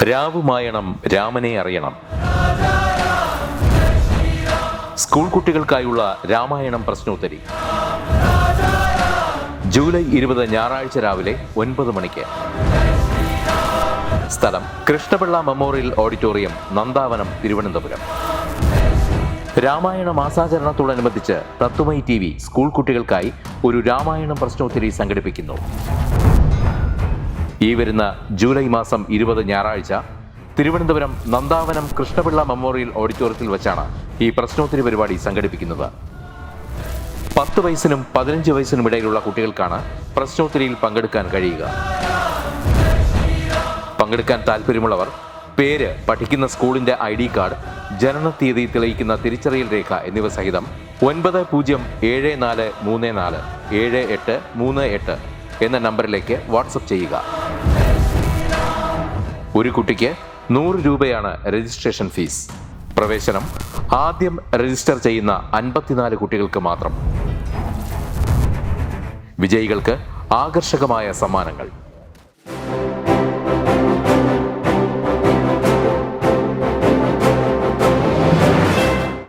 രാവുമായണം രാമനെ അറിയണം. സ്കൂൾ കുട്ടികൾക്കായുള്ള രാമായണം പ്രശ്നോത്തരി. ജൂലൈ 20 ഞായറാഴ്ച രാവിലെ 9 മണിക്ക്. സ്ഥലം കൃഷ്ണപിള്ള മെമ്മോറിയൽ ഓഡിറ്റോറിയം, നന്ദാവനം, തിരുവനന്തപുരം. രാമായണ മാസാചരണത്തോടനുബന്ധിച്ച് തത്വമൈ TV സ്കൂൾ കുട്ടികൾക്കായി ഒരു രാമായണം പ്രശ്നോത്തരി സംഘടിപ്പിക്കുന്നു. ഈ വരുന്ന ജൂലൈ 20 ഞായറാഴ്ച തിരുവനന്തപുരം നന്ദാവനം കൃഷ്ണപിള്ള മെമ്മോറിയൽ ഓഡിറ്റോറിയത്തിൽ വെച്ചാണ് ഈ പ്രശ്നോത്തരി പരിപാടി സംഘടിപ്പിക്കുന്നത്. 10 വയസ്സിനും 15 വയസ്സിനും ഇടയിലുള്ള കുട്ടികൾക്കാണ് പ്രശ്നോത്തരിയിൽ പങ്കെടുക്കാൻ കഴിയുക. പങ്കെടുക്കാൻ താല്പര്യമുള്ളവർ പേര്, പഠിക്കുന്ന സ്കൂളിന്റെ ID കാർഡ്, ജനനത്തീയതി തെളിയിക്കുന്ന തിരിച്ചറിയൽ രേഖ എന്നിവ സഹിതം 9034347838 എന്ന നമ്പറിലേക്ക് വാട്സപ്പ് ചെയ്യുക. ഒരു കുട്ടിക്ക് 100 രൂപയാണ് രജിസ്ട്രേഷൻ ഫീസ്. പ്രവേശനം ആദ്യം രജിസ്റ്റർ ചെയ്യുന്ന 54 കുട്ടികൾക്ക് മാത്രം. വിജയികൾക്ക് ആകർഷകമായ സമ്മാനങ്ങൾ.